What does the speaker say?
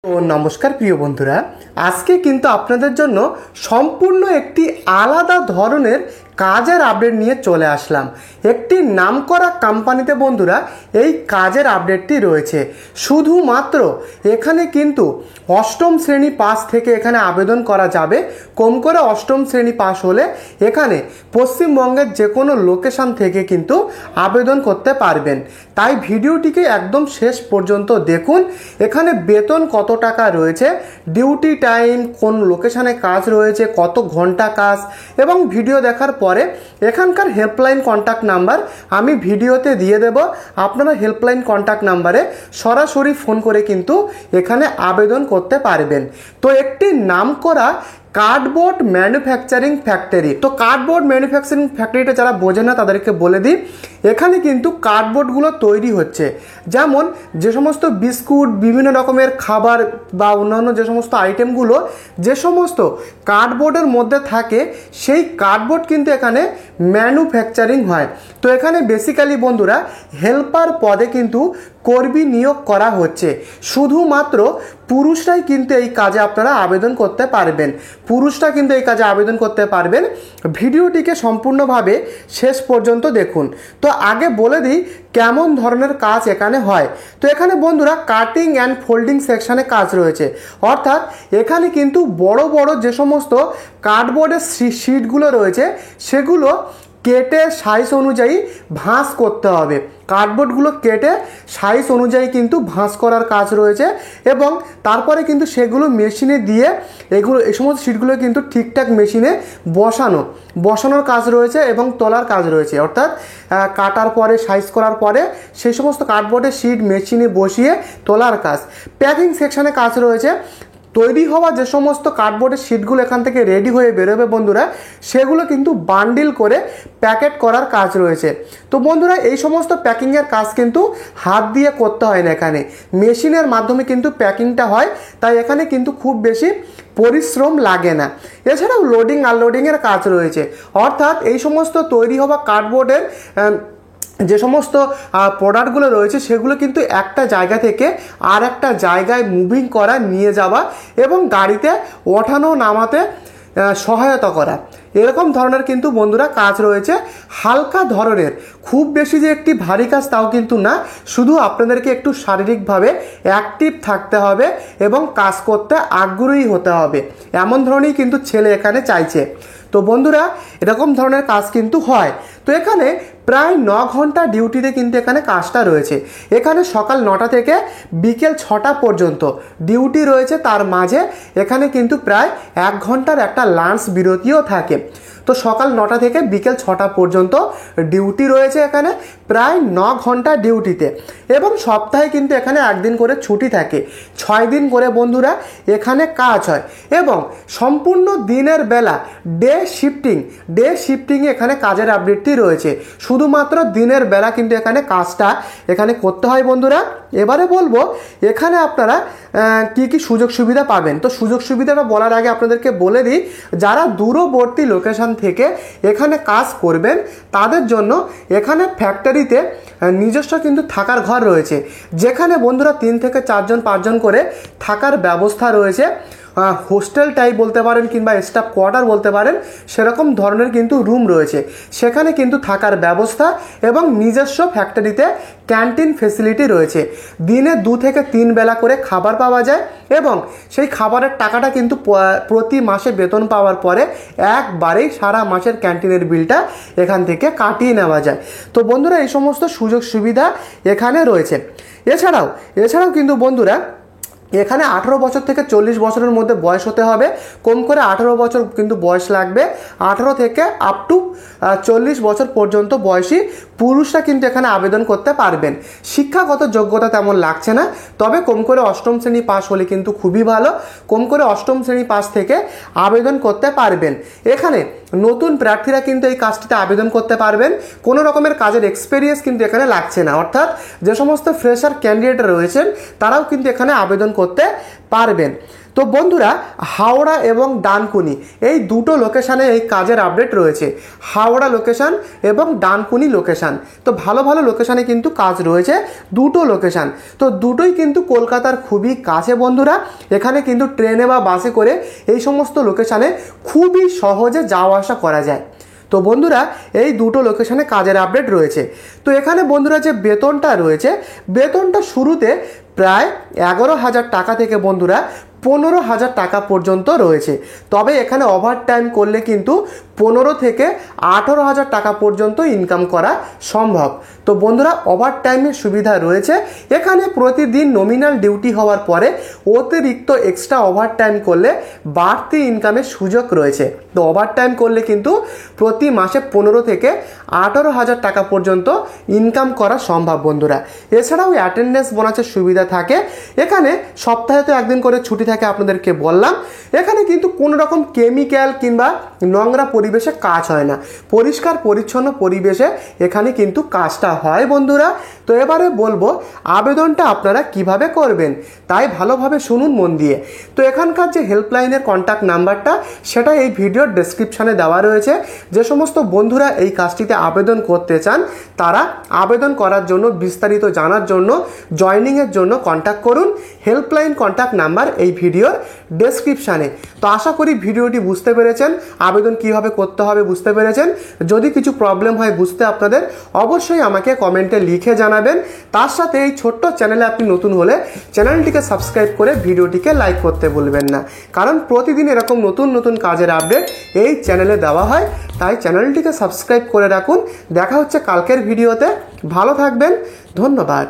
তো নমস্কার প্রিয় বন্ধুরা, আজকে কিন্তু আপনাদের জন্য সম্পূর্ণ একটি আলাদা ধরনের কাজের আপডেট নিয়ে চলে আসলাম। একটি নামকরা কোম্পানিতে বন্ধুরা এই কাজের আপডেটটি রয়েছে। শুধুমাত্র এখানে কিন্তু অষ্টম শ্রেণী পাস থেকে এখানে আবেদন করা যাবে। কম করে অষ্টম শ্রেণী পাস হলে এখানে পশ্চিমবঙ্গের যে কোনো লোকেশন থেকে কিন্তু আবেদন করতে পারবেন। তাই ভিডিওটিকে একদম শেষ পর্যন্ত দেখুন। এখানে বেতন কত টাকা রয়েছে, ডিউটি টাইম, কোন লোকেশনে কাজ রয়েছে, কত ঘন্টা কাজ, এবং ভিডিও দেখার পরে এখানকার হেল্পলাইন কন্ট্যাক্ট নাম্বার আমি ভিডিওতে দিয়ে দেব। আপনারা হেল্পলাইন কন্ট্যাক্ট নাম্বারে সরাসরি ফোন করে কিন্তু এখানে আবেদন করতে পারবেন। তো একটি নামকরা কার্ডবোর্ড ম্যানুফ্যাকচারিং ফ্যাক্টরি। তো কার্ডবোর্ড ম্যানুফ্যাকচারিং ফ্যাক্টরিটা যারা বোঝে না তাদেরকে বলে দিই, এখানে কিন্তু কার্ডবোর্ডগুলো তৈরি হচ্ছে। যেমন যে সমস্ত বিস্কুট, বিভিন্ন রকমের খাবার বা অন্যান্য যে সমস্ত আইটেমগুলো যে সমস্ত কার্ডবোর্ডের মধ্যে থাকে, সেই কার্ডবোর্ড কিন্তু এখানে ম্যানুফ্যাকচারিং হয়। তো এখানে বেসিক্যালি বন্ধুরা হেল্পার পদে কিন্তু কর্মী নিয়োগ করা হচ্ছে। শুধুমাত্র পুরুষরাই কিন্তু এই কাজে আপনারা আবেদন করতে পারবেন। পুরুষরা কিন্তু এই কাজে আবেদন করতে পারবেন। ভিডিওটিকে সম্পূর্ণভাবে শেষ পর্যন্ত দেখুন। তো আগে বলে দিই কেমন ধরনের কাজ এখানে হয়। তো এখানে বন্ধুরা কাটিং অ্যান্ড ফোল্ডিং সেকশানে কাজ রয়েছে। অর্থাৎ এখানে কিন্তু বড় বড় যে সমস্ত কার্ডবোর্ডের শিটগুলো রয়েছে সেগুলো কেটে সাইজ অনুযায়ী ভাঁজ করতে হবে। কার্ডবোর্ডগুলো কেটে সাইজ অনুযায়ী কিন্তু ভাঁজ করার কাজ রয়েছে, এবং তারপরে কিন্তু সেগুলো মেশিনে দিয়ে এই সমস্ত শিটগুলো কিন্তু ঠিকঠাক মেশিনে বসানোর কাজ রয়েছে এবং তোলার কাজ রয়েছে। অর্থাৎ কাটার পরে সাইজ করার পরে সেই সমস্ত কার্ডবোর্ডের শিট মেশিনে বসিয়ে তোলার কাজ। প্যাকিং সেকশানে কাজ রয়েছে। তৈরি হওয়া যে সমস্ত কার্ডবোর্ডের শিটগুলো এখান থেকে রেডি হয়ে বেরোবে বন্ধুরা, সেগুলো কিন্তু বান্ডিল করে প্যাকেট করার কাজ রয়েছে। তো বন্ধুরা এই সমস্ত প্যাকিংয়ের কাজ কিন্তু হাত দিয়ে করতে হয় না, এখানে মেশিনের মাধ্যমে কিন্তু প্যাকিংটা হয়। তাই এখানে কিন্তু খুব বেশি পরিশ্রম লাগে না। এছাড়াও লোডিং আনলোডিংয়ের কাজ রয়েছে। অর্থাৎ এই সমস্ত তৈরি হওয়া কার্ডবোর্ডের যে সমস্ত প্রোডাক্টগুলো রয়েছে সেগুলো কিন্তু একটা জায়গা থেকে আর একটা জায়গায় মুভিং করা, নিয়ে যাওয়া এবং গাড়িতে ওঠানো নামাতে সহায়তা করা, এরকম ধরনের কিন্তু বন্ধুরা কাজ রয়েছে। হালকা ধরনের, খুব বেশি যে একটি ভারী কাজ তাও কিন্তু না। শুধু আপনাদেরকে একটু শারীরিকভাবে অ্যাক্টিভ থাকতে হবে এবং কাজ করতে আগ্রহী হতে হবে, এমন ধরনেরই কিন্তু ছেলে এখানে চাইছে। তো বন্ধুরা এরকম ধরনের কাজ কিন্তু হয়। তো এখানে প্রায় 9 ঘন্টা ডিউটিতে কিন্তু এখানে কাজটা রয়েছে। এখানে সকাল 9টা থেকে বিকেল 6টা পর্যন্ত ডিউটি রয়েছে। তার মাঝে এখানে কিন্তু প্রায় 1 ঘন্টার একটা লাঞ্চ বিরতিও থাকে। তো সকাল 9টা থেকে বিকেল 6টা পর্যন্ত ডিউটি রয়েছে এখানে, প্রায় 9 ঘন্টা ডিউটিতে। এবং সপ্তাহে কিন্তু এখানে একদিন করে ছুটি থাকে। 6 দিন করে বন্ধুরা এখানে কাজ হয়। এবং সম্পূর্ণ দিনের বেলা ডে শিফটিংয়ে এখানে কাজের আপডেটটি রয়েছে। শুধুমাত্র দিনের বেলা কিন্তু এখানে কাজটা এখানে করতে হয় বন্ধুরা। এবারে বলবো এখানে আপনারা কি কি সুযোগ সুবিধা পাবেন। তো সুযোগ সুবিধাটা বলার আগে আপনাদেরকে বলে দিই, যারা দূরবর্তী লোকেশন থেকে এখানে কাজ করবেন তাদের জন্য এখানে ফ্যাক্টরিতে নিজস্ব কিন্তু থাকার ঘর রয়েছে, যেখানে বন্ধুরা 3 থেকে 4 জন 5 জন করে থাকার ব্যবস্থা রয়েছে। হোস্টেল টাইপ বলতে পারেন কিংবা স্টাফ কোয়ার্টার বলতে পারেন, সেরকম ধরনের কিন্তু রুম রয়েছে। সেখানে কিন্তু থাকার ব্যবস্থা এবং নিজস্ব ফ্যাক্টরিতে ক্যান্টিন ফেসিলিটি রয়েছে। দিনে 2 থেকে 3 বেলা করে খাবার পাওয়া যায়, এবং সেই খাবারের টাকাটা কিন্তু প্রতি মাসে বেতন পাওয়ার পরে একবারেই সারা মাসের ক্যান্টিনের বিলটা এখান থেকে কাটিয়ে নেওয়া যায়। তো বন্ধুরা এই সমস্ত সুযোগ সুবিধা এখানে রয়েছে। এছাড়াও কিন্তু বন্ধুরা এখানে 18 বছর থেকে 40 বছরের মধ্যে বয়স হতে হবে। কম করে 18 বছর কিন্তু বয়স লাগবে। 18 থেকে আপ টু 40 বছর পর্যন্ত বয়সী পুরুষরা কিন্তু এখানে আবেদন করতে পারবেন। শিক্ষাগত যোগ্যতা তেমন লাগছে না, তবে কম করে অষ্টম শ্রেণী পাস হলে কিন্তু খুবই ভালো। কম করে অষ্টম শ্রেণী পাস থেকে আবেদন করতে পারবেন। এখানে নতুন প্রার্থীরা কিন্তু এই কাজটিতে আবেদন করতে পারবেন। কোনো রকমের কাজের এক্সপিরিয়েন্স কিন্তু এখানে লাগছে না। অর্থাৎ যে সমস্ত ফ্রেশার ক্যান্ডিডেট রয়েছেন তারাও কিন্তু এখানে আবেদন করতে পারবেন। তো বন্ধুরা হাওড়া এবং ডানকুনি এই দুটো লোকেশানে এই কাজের আপডেট রয়েছে। হাওড়া লোকেশান এবং ডানকুনি লোকেশান, তো ভালো ভালো লোকেশানে কিন্তু কাজ রয়েছে, দুটো লোকেশান। তো দুটোই কিন্তু কলকাতার খুবই কাছে বন্ধুরা। এখানে কিন্তু ট্রেনে বা বাসে করে এই সমস্ত লোকেশানে খুবই সহজে যাওয়া আসা করা যায়। তো বন্ধুরা এই দুটো লোকেশানে কাজের আপডেট রয়েছে। তো এখানে বন্ধুরা যে বেতনটা রয়েছে, বেতনটা শুরুতে প্রায় 11,000 টাকা থেকে বন্ধুরা 15,000 টাকা পর্যন্ত রয়েছে। তবে এখানে ওভারটাইম করলে কিন্তু 15 থেকে 18,000 টাকা পর্যন্ত ইনকাম করা সম্ভব। তো বন্ধুরা ওভারটাইমের সুবিধা রয়েছে এখানে। প্রতিদিন নমিনাল ডিউটি হওয়ার পরে অতিরিক্ত এক্সট্রা ওভারটাইম করলে বাড়তি ইনকামের সুযোগ রয়েছে। তো ওভারটাইম করলে কিন্তু প্রতি মাসে 15 থেকে 18,000 টাকা পর্যন্ত ইনকাম করা সম্ভব বন্ধুরা। এছাড়াও অ্যাটেন্ডেন্স বোনাসের সুবিধা থাকে এখানে। সপ্তাহে তো একদিন করে ছুটি থাকে, আপনাদেরকে বললাম। এখানে কিন্তু কোনো রকম কেমিক্যাল কিংবা নোংরা পরিবেশে কাজ হয় না, পরিষ্কার পরিচ্ছন্ন পরিবেশে এখানে কিন্তু কাজটা হয় বন্ধুরা। তো এবারে বলবো আবেদনটা আপনারা কিভাবে করবেন, তাই ভালোভাবে শুনুন মন দিয়ে। তো এখানকার যে হেল্পলাইনের কন্ট্যাক্ট নাম্বারটা সেটা এই ভিডিওর ডেসক্রিপশানে দেওয়া রয়েছে। যে সমস্ত বন্ধুরা এই কাজটিতে আবেদন করতে চান তারা আবেদন করার জন্য, বিস্তারিত জানার জন্য, জয়নিংয়ের জন্য কন্ট্যাক্ট করুন। হেল্পলাইন কন্ট্যাক্ট নাম্বার এই ভিডিওর ডেসক্রিপশানে। তো আশা করি ভিডিওটি বুঝতে পেরেছেন, আবেদন কিভাবে করতে হবে বুঝতে পেরেছেন। যদি কিছু প্রবলেম হয় বুঝতে আপনাদের, অবশ্যই আমাকে কমেন্টে লিখে জানাবেন। তার সাথে এই ছোট্ট চ্যানেলে আপনি নতুন হলে চ্যানেলটিকে সাবস্ক্রাইব করে ভিডিওটিকে লাইক করতে ভুলবেন না, কারণ প্রতিদিন এরকম নতুন নতুন কাজের আপডেট এই চ্যানেলে দেওয়া হয়। তাই চ্যানেলটিকে সাবস্ক্রাইব করে রাখুন। দেখা হচ্ছে কালকের ভিডিওতে। ভালো থাকবেন, ধন্যবাদ।